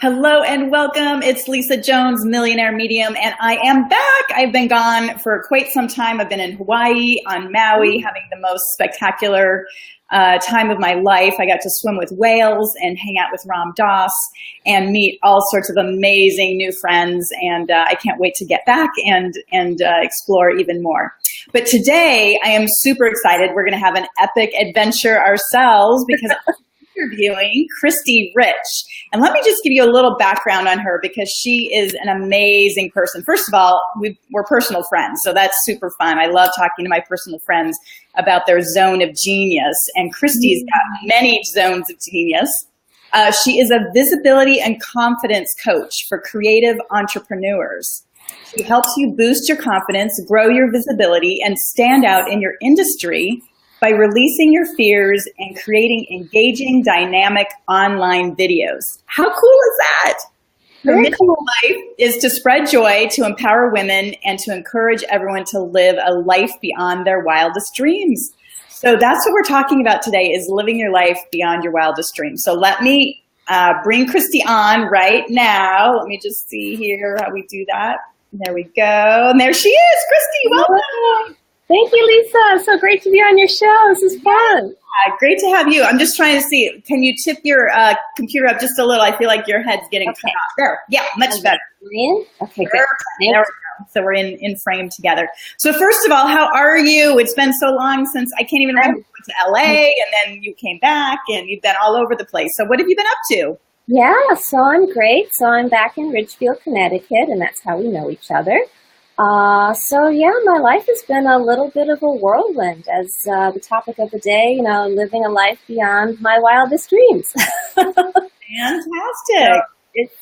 Hello and welcome. It's Lisa Jones, Millionaire Medium, and I am back. I've been gone for quite some time. I've been in Hawaii, on Maui, having the most spectacular time of my life. I got to swim with whales and hang out with Ram Dass and meet all sorts of amazing new friends, and I can't wait to get back and explore even more. But today, I am super excited. We're going to have an epic adventure ourselves because interviewing Christy Rich. And let me just give you a little background on her because she is an amazing person. First of all, we're personal friends, so that's super fun. I love talking to my personal friends about their zone of genius. And Christy's got many zones of genius. She is a visibility and confidence coach for creative entrepreneurs. She helps you boost your confidence, grow your visibility, and stand out in your industry by releasing your fears and creating engaging, dynamic online videos. How cool is that? Her mission in life is to spread joy, to empower women, and to encourage everyone to live a life beyond their wildest dreams. So that's what we're talking about today, is living your life beyond your wildest dreams. So let me bring Christy on right now. Let me just see here how we do that. There we go. And there she is. Christy, welcome. Thank you, Lisa. So great to be on your show. This is fun. Yeah, great to have you. I'm just trying to see. Can you tip your computer up just a little? I feel like your head's getting cut off. There. Yeah, much better. Okay, good. There we go. So we're in frame together. So first of all, how are you? It's been so long since I can't even remember. You went to LA and then you came back and you've been all over the place. So what have you been up to? Yeah, so I'm great. So I'm back in Ridgefield, Connecticut, and that's how we know each other. So yeah, my life has been a little bit of a whirlwind, as the topic of the day, living a life beyond my wildest dreams. Fantastic.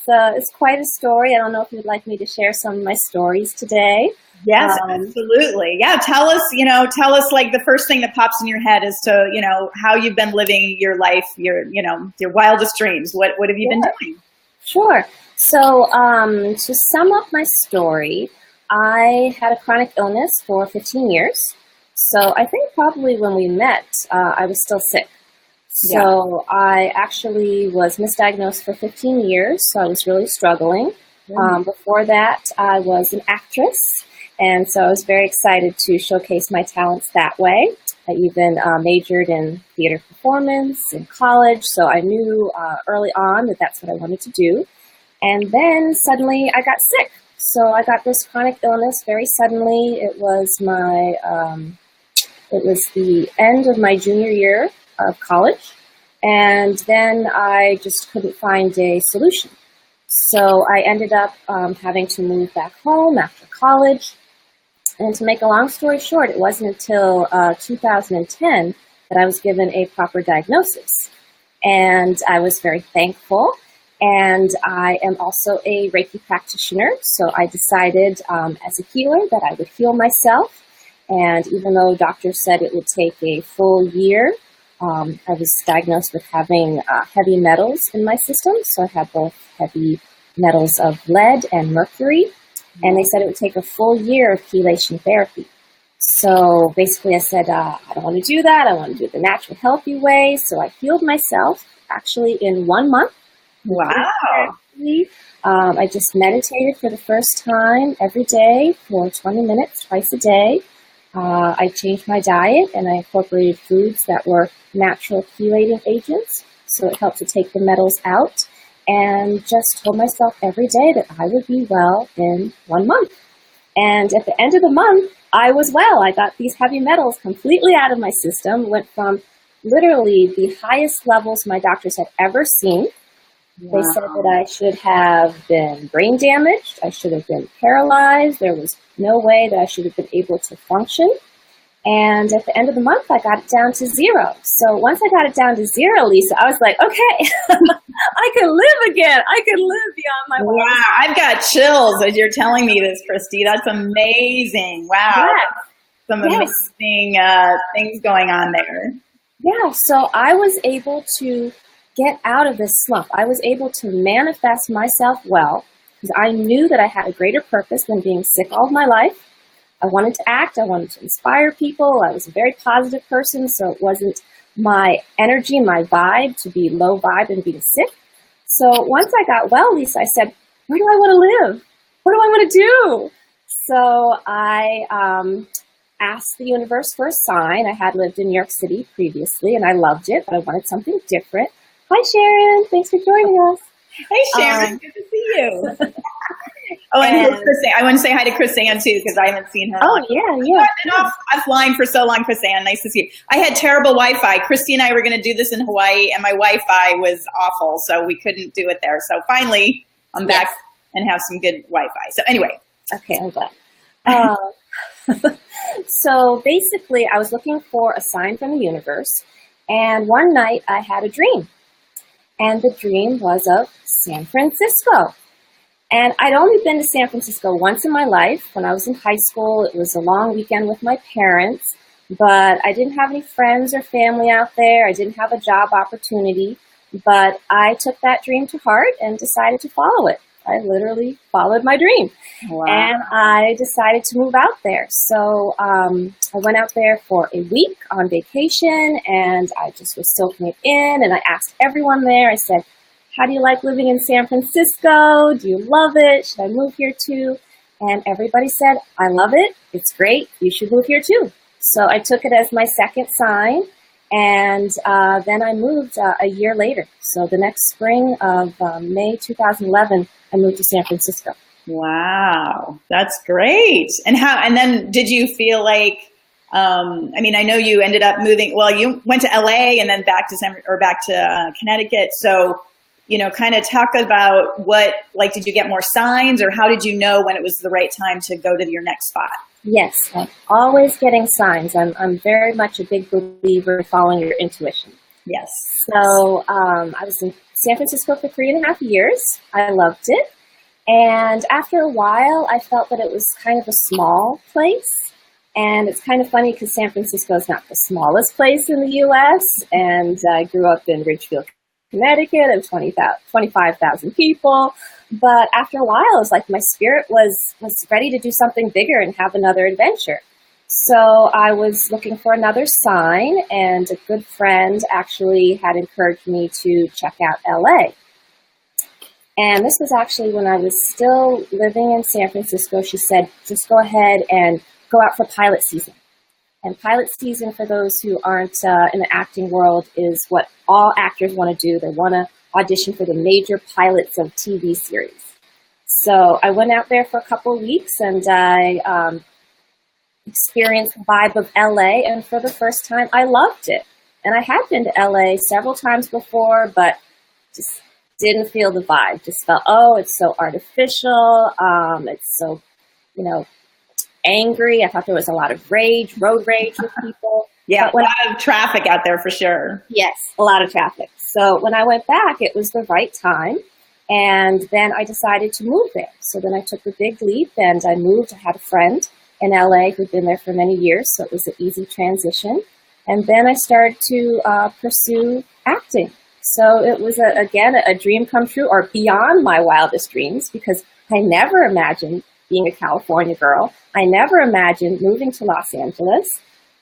So it's quite a story. I don't know if you'd like me to share some of my stories today. Yes, absolutely. Yeah, tell us like the first thing that pops in your head as to, how you've been living your life, your wildest dreams. What have you been doing? Sure. So to sum up my story, I had a chronic illness for 15 years. So I think probably when we met, I was still sick. So I actually was misdiagnosed for 15 years. So I was really struggling. Before that, I was an actress. And so I was very excited to showcase my talents that way. I even majored in theater performance in college. So I knew early on that that's what I wanted to do. And then suddenly I got sick. So I got this chronic illness very suddenly. It was the end of my junior year of college, and then I just couldn't find a solution. So I ended up having to move back home after college. And to make a long story short, it wasn't until 2010 that I was given a proper diagnosis, and I was very thankful. And I am also a Reiki practitioner, so I decided as a healer that I would heal myself. And even though doctors said it would take a full year, I was diagnosed with having heavy metals in my system. So I had both heavy metals of lead and mercury. And they said it would take a full year of chelation therapy. So basically I said, I don't want to do that. I want to do it the natural, healthy way. So I healed myself actually in 1 month. Wow. I just meditated for the first time every day for 20 minutes, twice a day. I changed my diet and I incorporated foods that were natural chelating agents. So it helped to take the metals out, and just told myself every day that I would be well in 1 month. And at the end of the month, I was well. I got these heavy metals completely out of my system, went from literally the highest levels my doctors had ever seen. Wow. They said that I should have been brain damaged. I should have been paralyzed. There was no way that I should have been able to function. And at the end of the month, I got it down to 0. So once I got it down to 0, Lisa, I was like, okay, I can live again. I can live beyond my Wow, life. I've got chills as you're telling me this, Christy. That's amazing. Wow. Yes. Some amazing things going on there. Yeah, so I was able to get out of this slump. I was able to manifest myself well because I knew that I had a greater purpose than being sick all of my life. I wanted to act. I wanted to inspire people. I was a very positive person, so it wasn't my energy, my vibe to be low vibe and be sick. So once I got well, Lisa, I said, where do I want to live? What do I want to do? So I asked the universe for a sign. I had lived in New York City previously, and I loved it, but I wanted something different. Hi, Sharon. Thanks for joining us. Hey, Sharon. Good to see you. Oh, and here's Chris. I want to say hi to Chris Ann, too, because I haven't seen her. Oh, yeah. I've been offline for so long, Chris Ann. Nice to see you. I had terrible Wi-Fi. Christy and I were going to do this in Hawaii, and my Wi-Fi was awful, so we couldn't do it there. So finally, I'm back and have some good Wi-Fi. So anyway. Okay, I'm glad. So basically, I was looking for a sign from the universe, and one night I had a dream. And the dream was of San Francisco. And I'd only been to San Francisco once in my life. When I was in high school, it was a long weekend with my parents, but I didn't have any friends or family out there. I didn't have a job opportunity, but I took that dream to heart and decided to follow it. I literally followed my dream. Wow. And I decided to move out there. So I went out there for a week on vacation, and I just was soaking it in, and I asked everyone there, I said, how do you like living in San Francisco? Do you love it? Should I move here too? And everybody said, I love it. It's great. You should move here too. So I took it as my second sign, and then I moved a year later. So the next spring of May 2011, I moved to San Francisco. Wow, that's great. And then did you feel like, I mean, I know you ended up moving, well, you went to LA and then back to Connecticut. So, you know, kind of talk about what, like, did you get more signs, or how did you know when it was the right time to go to your next spot? Yes, I'm always getting signs. I'm very much a big believer in following your intuition. Yes. So I was in San Francisco for 3.5 years. I loved it. And after a while, I felt that it was kind of a small place. And it's kind of funny because San Francisco is not the smallest place in the U.S. And I grew up in Ridgefield, Connecticut, of 25,000 people. But after a while, it was like my spirit was ready to do something bigger and have another adventure. So I was looking for another sign, and a good friend actually had encouraged me to check out LA. And this was actually when I was still living in San Francisco. She said, just go ahead and go out for pilot season. And pilot season, for those who aren't in the acting world, is what all actors want to do. They want to audition for the major pilots of TV series. So I went out there for a couple of weeks, and I experienced the vibe of LA, and for the first time, I loved it. And I had been to LA several times before, but just didn't feel the vibe. Just felt, oh, it's so artificial. It's so, you know, angry. I thought there was a lot of road rage with people. Yeah, a lot of traffic out there for sure. Yes, a lot of traffic. So when I went back, it was the right time. And then I decided to move there. So then I took the big leap and I moved. I had a friend in LA who'd been there for many years, so it was an easy transition. And then I started to pursue acting. So it was, again, a dream come true, or beyond my wildest dreams, because I never imagined being a California girl. I never imagined moving to Los Angeles.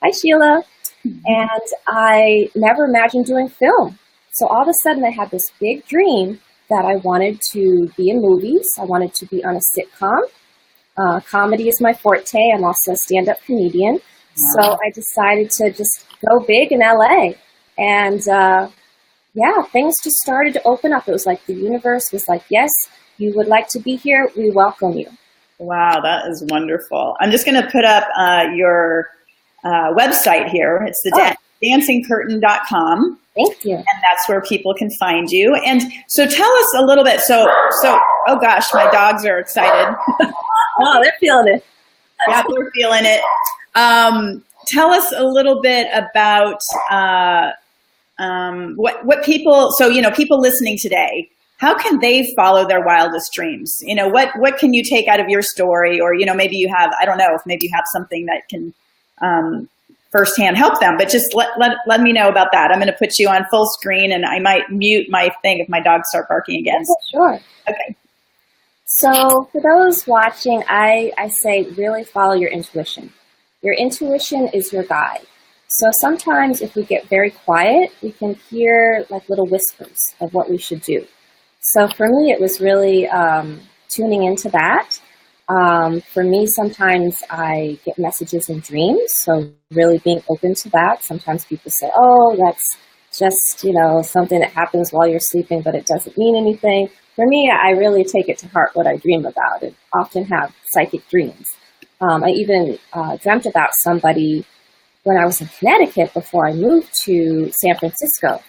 Hi, Sheila. And I never imagined doing film. So all of a sudden I had this big dream that I wanted to be in movies. I wanted to be on a sitcom. Comedy is my forte. I'm also a stand-up comedian. Wow. So I decided to just go big in LA. And yeah, things just started to open up. It was like the universe was like, yes, you would like to be here. We welcome you. Wow, that is wonderful. I'm just going to put up your website here. It's the dancingcurtain.com. Thank you. And that's where people can find you. And so tell us a little bit. So, oh gosh, my dogs are excited. Oh, they're feeling it. Yeah, they're feeling it. Tell us a little bit about what people, so, you know, people listening today, how can they follow their wildest dreams? You know, what can you take out of your story? Or, you know, maybe you have, I don't know, if maybe you have something that can firsthand help them, but just let me know about that. I'm going to put you on full screen, and I might mute my thing if my dogs start barking again. Sure. Okay. So for those watching, I say really follow your intuition. Your intuition is your guide. So sometimes if we get very quiet, we can hear like little whispers of what we should do. So for me, it was really tuning into that. For me, sometimes I get messages in dreams, so really being open to that. Sometimes people say, oh, that's just, something that happens while you're sleeping, but it doesn't mean anything. For me, I really take it to heart what I dream about and often have psychic dreams. I even dreamt about somebody when I was in Connecticut before I moved to San Francisco.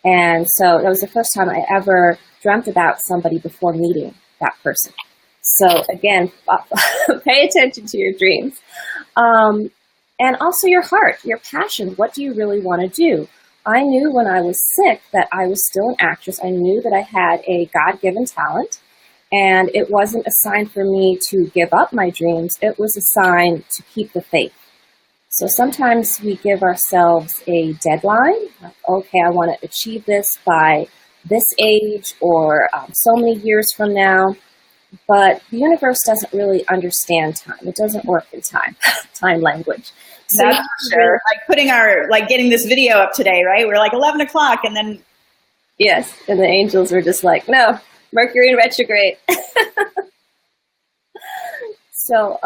And so that was the first time I ever dreamt about somebody before meeting that person. So again, pay attention to your dreams. And also your heart, your passion. What do you really want to do? I knew when I was sick that I was still an actress. I knew that I had a God-given talent, and it wasn't a sign for me to give up my dreams. It was a sign to keep the faith. So sometimes we give ourselves a deadline, like, okay, I want to achieve this by this age or so many years from now. But the universe doesn't really understand time. It doesn't work in time language. So that's sure. Like getting this video up today, right? We're like 11 o'clock and then. Yes. And the angels were just like, no, Mercury in retrograde. So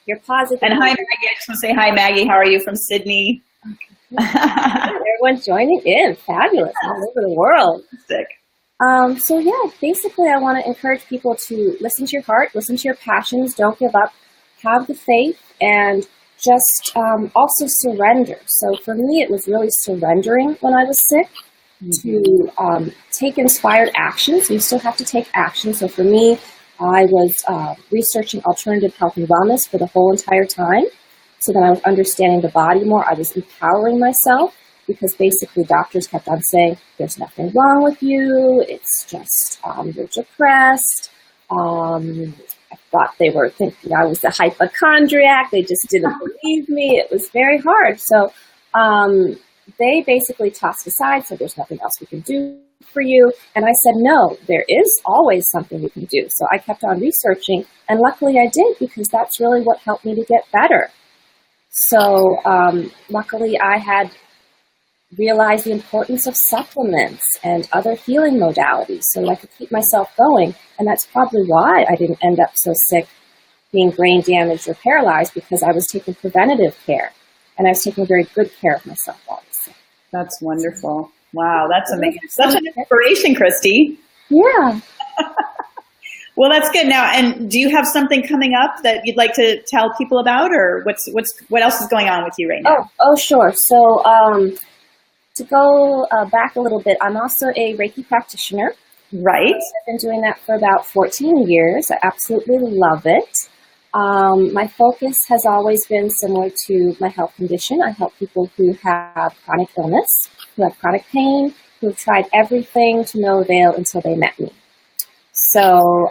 you're positive. And hi, Maggie. I just want to say hi, Maggie. How are you from Sydney? Okay. Everyone's joining in. Fabulous. All over the world. Sick. So yeah, basically I want to encourage people to listen to your heart, listen to your passions, don't give up, have the faith, and just also surrender. So for me, it was really surrendering when I was sick to take inspired action. So you still have to take action. So for me, I was researching alternative health and wellness for the whole entire time. So then I was understanding the body more. I was empowering myself. Because basically doctors kept on saying, there's nothing wrong with you, it's just you're depressed. I thought they were thinking I was a hypochondriac. They just didn't believe me. It was very hard. So they basically tossed aside, said there's nothing else we can do for you. And I said, no, there is always something we can do. So I kept on researching, and luckily I did, because that's really what helped me to get better. So luckily I had realize the importance of supplements and other healing modalities so that I could keep myself going. And that's probably why I didn't end up so sick, being brain damaged or paralyzed, because I was taking preventative care. And I was taking very good care of myself while I was sick. That's wonderful. Wow, that's amazing. Such an inspiration, Christy. Yeah. Well, that's good. Now, and do you have something coming up that you'd like to tell people about, or what else is going on with you right now? Oh, sure. So, to go back a little bit, I'm also a Reiki practitioner. Right. I've been doing that for about 14 years. I absolutely love it. My focus has always been similar to my health condition. I help people who have chronic illness, who have chronic pain, who have tried everything to no avail until they met me. So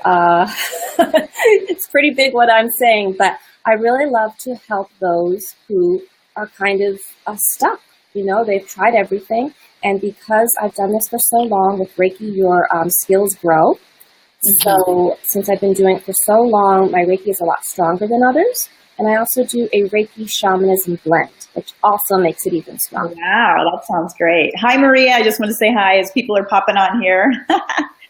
it's pretty big what I'm saying, but I really love to help those who are kind of stuck. They've tried everything, and because I've done this for so long with Reiki, your skills grow. Mm-hmm. So since I've been doing it for so long, my Reiki is a lot stronger than others, and I also do a Reiki shamanism blend, which also makes it even stronger. Wow, that sounds great. Hi, Maria. I just want to say hi as people are popping on here.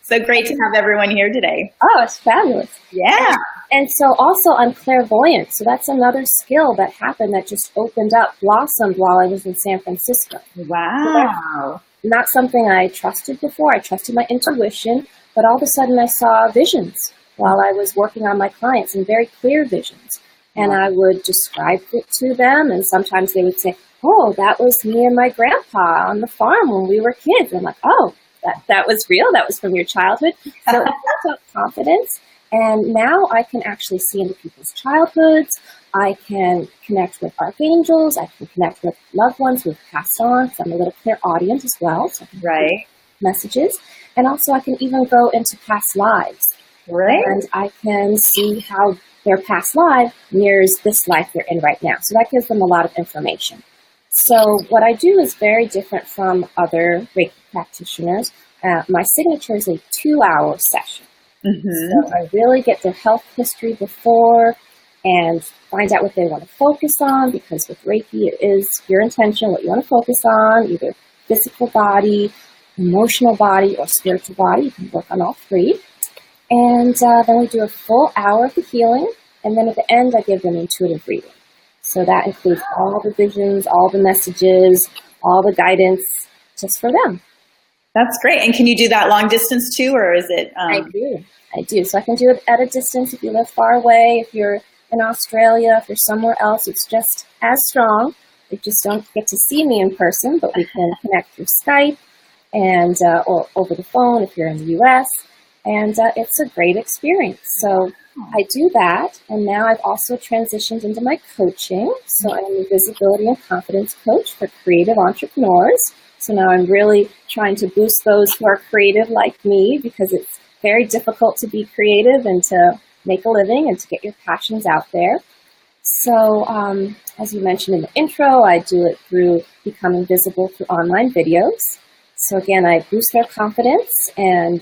So great to have everyone here today. Oh, it's fabulous. Yeah. And so also I'm clairvoyant. So that's another skill that happened that just opened up, blossomed while I was in San Francisco. Wow. So not something I trusted before. I trusted my intuition, but all of a sudden I saw visions while I was working on my clients, and very clear visions. And I would describe it to them, and sometimes they would say, oh, that was me and my grandpa on the farm when we were kids. I'm like, oh, that was real. That was from your childhood. So it built up confidence. And now I can actually see into people's childhoods. I can connect with archangels. I can connect with loved ones who have passed on, because I'm a little clairaudient as well. So I can right. Messages. And also I can even go into past lives. Right. And I can see how their past life mirrors this life they're in right now. So that gives them a lot of information. So what I do is very different from other Reiki practitioners. My signature is a 2-hour session. Mm-hmm. So I really get their health history before and find out what they want to focus on, because with Reiki, it is your intention, what you want to focus on, either physical body, emotional body, or spiritual body. You can work on all three. And then we do a full hour of the healing. And then at the end, I give them intuitive reading. So that includes all the visions, all the messages, all the guidance, just for them. That's great. And can you do that long distance too, or is it? I do. So I can do it at a distance if you live far away. If you're in Australia, if you're somewhere else, it's just as strong. You just don't get to see me in person, but we can connect through Skype and or over the phone if you're in the U.S. And it's a great experience. So I do that, and now I've also transitioned into my coaching. So I'm a visibility and confidence coach for creative entrepreneurs. So now I'm really trying to boost those who are creative like me, because it's very difficult to be creative and to make a living and to get your passions out there. So as you mentioned in the intro, I do it through becoming visible through online videos. So again, I boost their confidence and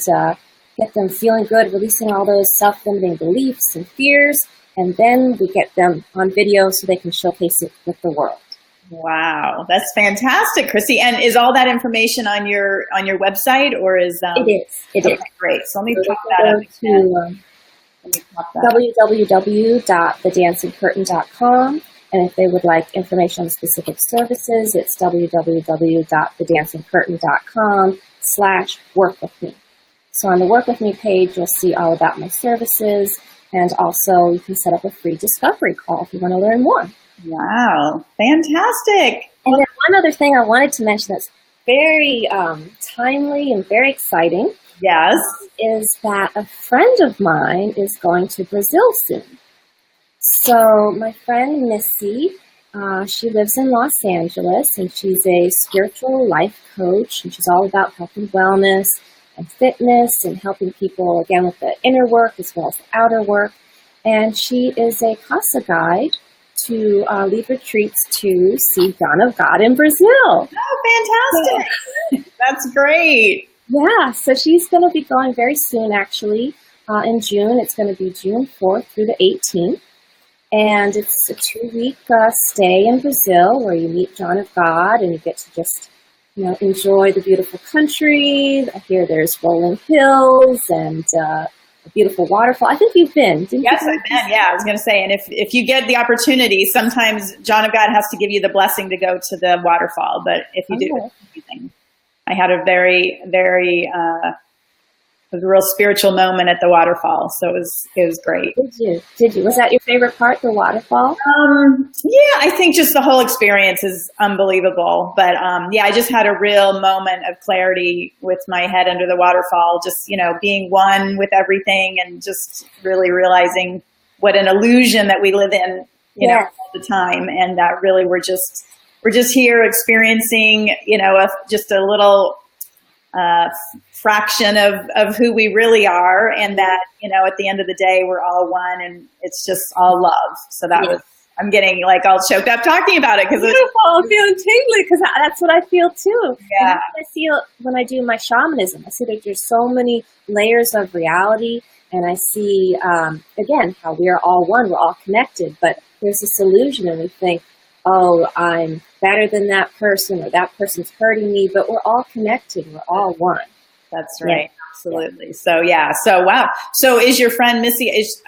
get them feeling good, releasing all those self-limiting beliefs and fears, and then we get them on video so they can showcase it with the world. Wow, that's fantastic, Chrissy. And is all that information on your website, or is It is. It is great. So let me pop that up again. www.thedancingcurtain.com, and if they would like information on specific services, it's www.thedancingcurtain.com/workwithme. So on the Work With Me page, you'll see all about my services, and also you can set up a free discovery call if you want to learn more. Wow, fantastic. And then one other thing I wanted to mention that's very timely and very exciting. Yes. Is that a friend of mine is going to Brazil soon. So my friend Missy, she lives in Los Angeles, and she's a spiritual life coach, and she's all about health and wellness and fitness and helping people, again, with the inner work as well as the outer work. And she is a Casa guide to lead retreats to see John of God in Brazil. Oh, fantastic. That's great. Yeah, so she's going to be going very soon, actually, in June. It's going to be June 4th through the 18th. And it's a 2-week stay in Brazil where you meet John of God and you get to just, enjoy the beautiful country. I hear there's rolling hills and a beautiful waterfall. I think you've been. Yes, I've been. Yeah, I was going to say, and if you get the opportunity, sometimes John of God has to give you the blessing to go to the waterfall. But if you do, it's amazing. I had a very, very, it was a real spiritual moment at the waterfall. So it was great. Did you? Was that your favorite part, the waterfall? Yeah, I think just the whole experience is unbelievable. But yeah, I just had a real moment of clarity with my head under the waterfall, just, being one with everything and just really realizing what an illusion that we live in, all the time. And that really we're just here experiencing, just a little fraction of who we really are, and that, at the end of the day, we're all one, and it's just all love. So that was, I'm getting like all choked up talking about it because beautiful. I'm feeling tingly because that's what I feel too. Yeah, I feel when I do my shamanism, I see that there's so many layers of reality, and I see again how we are all one. We're all connected, but there's this illusion, and we think, oh, I'm better than that person, or that person's hurting me, but we're all connected. We're all one. That's right. Yeah. Absolutely. So, yeah. So, wow. So is your friend Missy, does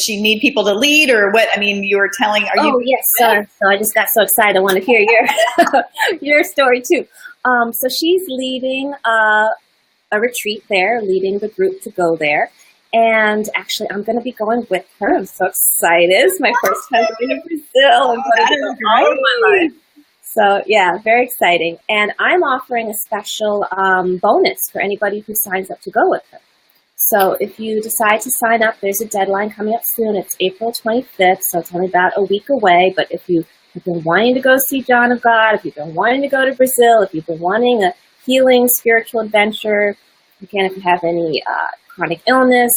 she need people to lead, or what? I mean, you were telling, yes. So I just got so excited. I want to hear your story too. So she's leading a retreat there, leading the group to go there. And actually, I'm going to be going with her. I'm so excited. It's my first time going to Brazil. That is great. So, yeah, very exciting. And I'm offering a special bonus for anybody who signs up to go with her. So if you decide to sign up, there's a deadline coming up soon. It's April 25th, so it's only about a week away. But if you have been wanting to go see John of God, if you've been wanting to go to Brazil, if you've been wanting a healing spiritual adventure, again, if you have any chronic illness,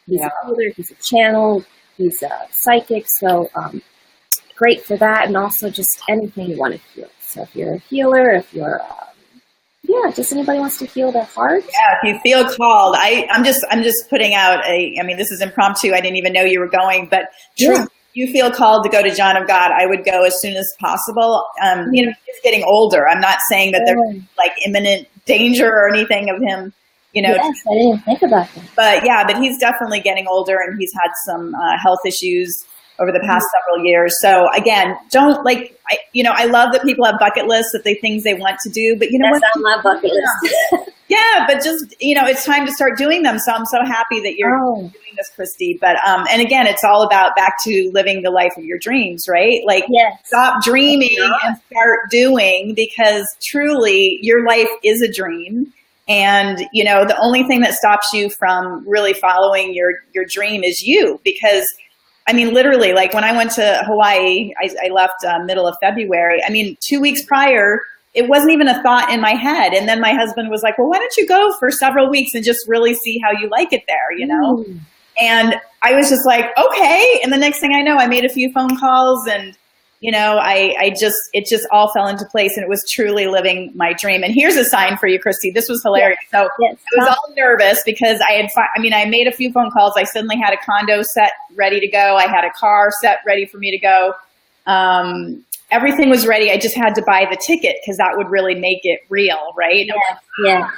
he's a healer, he's a channel, he's a psychic, so great for that, and also just anything you want to heal. So if you're a healer, if you're just anybody wants to heal their heart. Yeah, if you feel called. I'm just putting out this is impromptu. I didn't even know you were going, but you feel called to go to John of God, I would go as soon as possible. You know, he's getting older. I'm not saying that there's like imminent danger or anything of him, you know. Yes, I didn't think about that. But yeah, but he's definitely getting older, and he's had some health issues over the past several years. So again, don't like, I love that people have bucket lists of the things they want to do, but you know, that's on my bucket list. Yeah, but just, it's time to start doing them. So I'm so happy that you're doing this, Christy. But, and again, it's all about back to living the life of your dreams, right? Like, stop dreaming and start doing, because truly your life is a dream. And, the only thing that stops you from really following your dream is you. Because I mean, literally, like when I went to Hawaii, I left middle of February. I mean, 2 weeks prior, it wasn't even a thought in my head. And then my husband was like, well, why don't you go for several weeks and just really see how you like it there, And I was just like, okay. And the next thing I know, I made a few phone calls, and, it just all fell into place, and it was truly living my dream. And here's a sign for you, Christy. This was hilarious. So I was all nervous because I made a few phone calls. I suddenly had a condo set ready to go. I had a car set ready for me to go. Everything was ready. I just had to buy the ticket because that would really make it real, right? Yeah.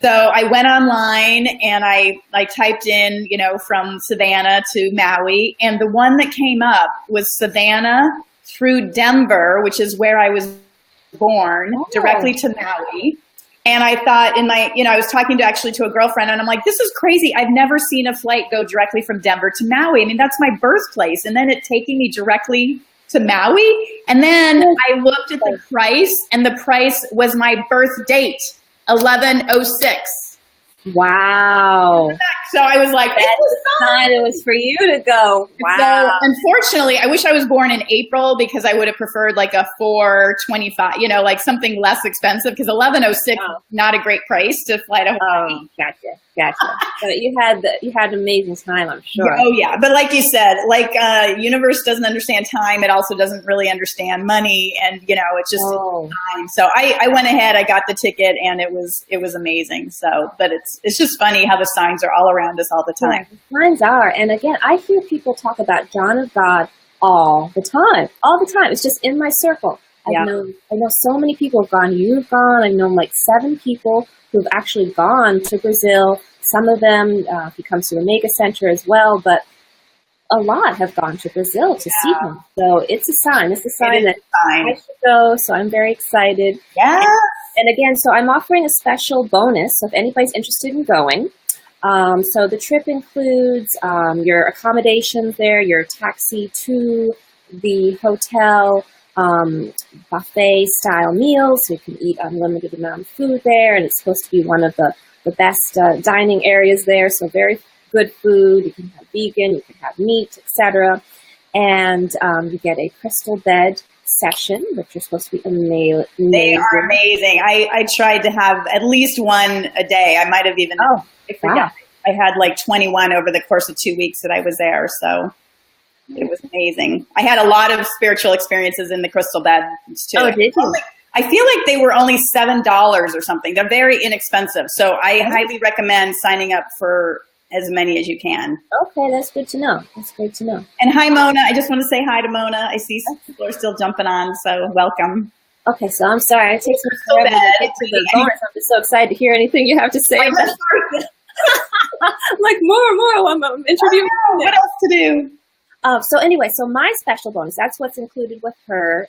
So I went online and I typed in, from Savannah to Maui, and the one that came up was Savannah through Denver, which is where I was born, directly to Maui. And I thought I was talking to a girlfriend, and I'm like, this is crazy. I've never seen a flight go directly from Denver to Maui. I mean, that's my birthplace. And then it taking me directly to Maui. And then I looked at the price, and the price was my birth date, 11/06. Wow. So I was like, that's the time it was for you to go. Wow. So unfortunately, I wish I was born in April, because I would have preferred like a 4/25, like something less expensive, because 11/06 not a great price to fly to Hawaii. Oh, gotcha. But you had an amazing time, I'm sure. Oh yeah, but like you said, universe doesn't understand time. It also doesn't really understand money, and it's just time. So I went ahead, I got the ticket, and it was amazing. So, but it's just funny how the signs are all around us all the time. Yeah, the signs are, and again, I hear people talk about John of God all the time. It's just in my circle. I know so many people have gone. You've gone. I've known like 7 people who've actually gone to Brazil. Some of them, he comes to the Mega Center as well, but a lot have gone to Brazil to see him. So it's a sign. It's a sign that I should go. So I'm very excited. Yeah. And again, so I'm offering a special bonus. So if anybody's interested in going, so the trip includes your accommodations there, your taxi to the hotel, buffet style meals, so you can eat unlimited amount of food there, and it's supposed to be one of the best dining areas there, so very good food. You can have vegan, you can have meat, etc. And you get a crystal bed session, which are supposed to be amazing. They are amazing. I tried to have at least one a day. I might have even I forgot. Wow. I had like 21 over the course of 2 weeks that I was there, so it was amazing. I had a lot of spiritual experiences in the crystal beds too. Oh, did you? I feel like they were only $7 or something. They're very inexpensive, so I highly recommend signing up for as many as you can. Okay, that's good to know. And hi, Mona. I just want to say hi to Mona. I see people are still jumping on, so welcome. Okay, so I'm sorry. It takes me forever to get to the bonus. I'm just so excited to hear anything you have to say. Like more. I'm interviewing. What else to do? So anyway, so my special bonus, that's what's included with her.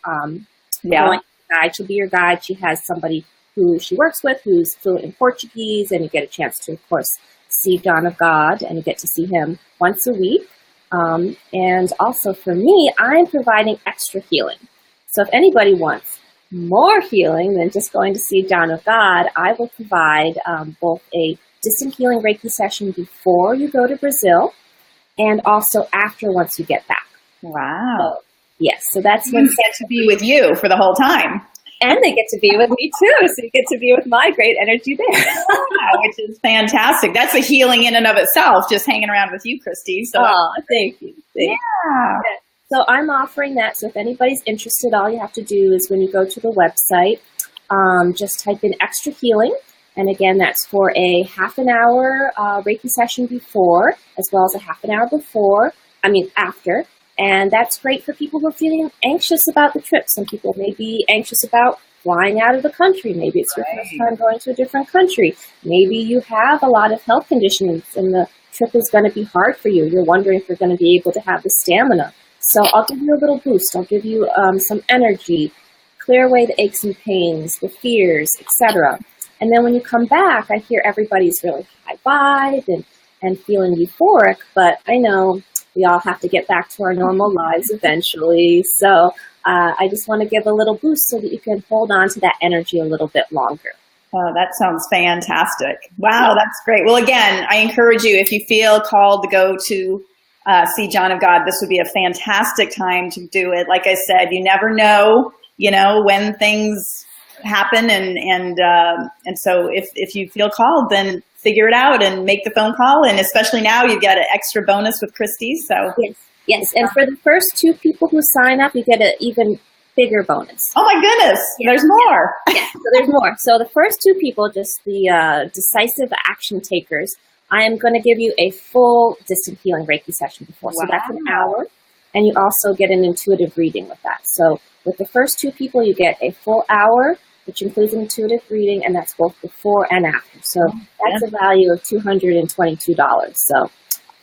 Going guide. She'll be your guide. She has somebody who she works with who's fluent in Portuguese, and you get a chance to, of course, see John of God, and you get to see him once a week. And also for me, I'm providing extra healing. So if anybody wants more healing than just going to see John of God, I will provide both a distant healing Reiki session before you go to Brazil, and also after, once you get back. Wow. So, yes, so that's when get to be with you for the whole time. And they get to be with me too, so you get to be with my great energy there. Which is fantastic. That's a healing in and of itself, just hanging around with you, Christy. So thank you. Yeah. So I'm offering that. So if anybody's interested, all you have to do is when you go to the website, just type in extra healing. And again, that's for a half an hour Reiki session before, as well as a half an hour after. And that's great for people who are feeling anxious about the trip. Some people may be anxious about flying out of the country. Maybe it's your first time going to a different country. Maybe you have a lot of health conditions and the trip is going to be hard for you. You're wondering if you're going to be able to have the stamina. So I'll give you a little boost. I'll give you some energy, clear away the aches and pains, the fears, etc. And then when you come back, I hear everybody's really high-vibed and feeling euphoric, but I know we all have to get back to our normal lives eventually. So I just want to give a little boost so that you can hold on to that energy a little bit longer. Oh, that sounds fantastic. Wow, that's great. Well, again, I encourage you, if you feel called to go to see John of God, this would be a fantastic time to do it. Like I said, you never know, when things happen. And so if you feel called, then figure it out and make the phone call. And especially now, you get an extra bonus with Christy. So yes. And for the first 2 people who sign up, you get an even bigger bonus. Oh my goodness, there's more. Yeah, so there's more. So the first 2 people, just the decisive action takers, I am going to give you a full distant healing Reiki session before. Wow. So that's an hour. And you also get an intuitive reading with that. So with the first 2 people, you get a full hour, which includes an intuitive reading, and that's both before and after. So that's a value of $222. So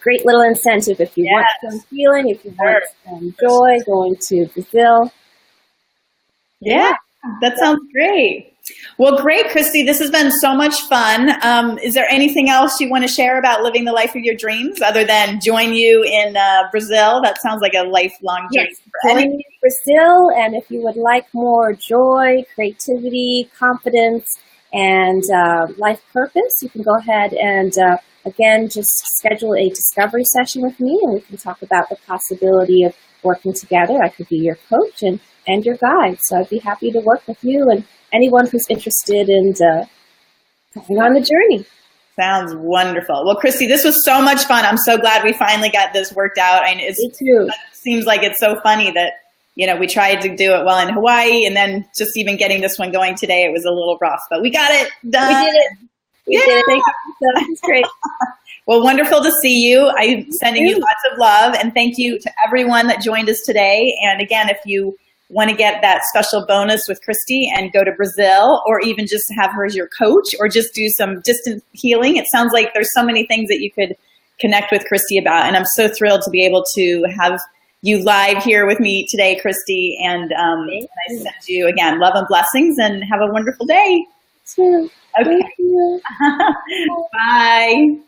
great little incentive if you want some healing, if you want some joy, going to Brazil. Yeah, that sounds great. Well, great, Christy. This has been so much fun. Is there anything else you want to share about living the life of your dreams other than join you in Brazil? That sounds like a lifelong dream. Yes, join me in Brazil. And if you would like more joy, creativity, confidence, and life purpose, you can go ahead and, again, just schedule a discovery session with me, and we can talk about the possibility of working together. I could be your coach and your guide. So I'd be happy to work with you and anyone who's interested in going on the journey. Sounds wonderful. Well, Christy, this was so much fun. I'm so glad we finally got this worked out. Me too. It seems like it's so funny that, we tried to do it well in Hawaii, and then just even getting this one going today, it was a little rough, but we got it done. We did it. We did it. Thank you. That was great. Well, wonderful to see you. I'm sending you lots of love, and thank you to everyone that joined us today. And again, if you want to get that special bonus with Christy and go to Brazil, or even just have her as your coach, or just do some distant healing, it sounds like there's so many things that you could connect with Christy about. And I'm so thrilled to be able to have you live here with me today, Christy. And I send you, again, love and blessings, and have a wonderful day. Too. Okay. Thank you. Bye.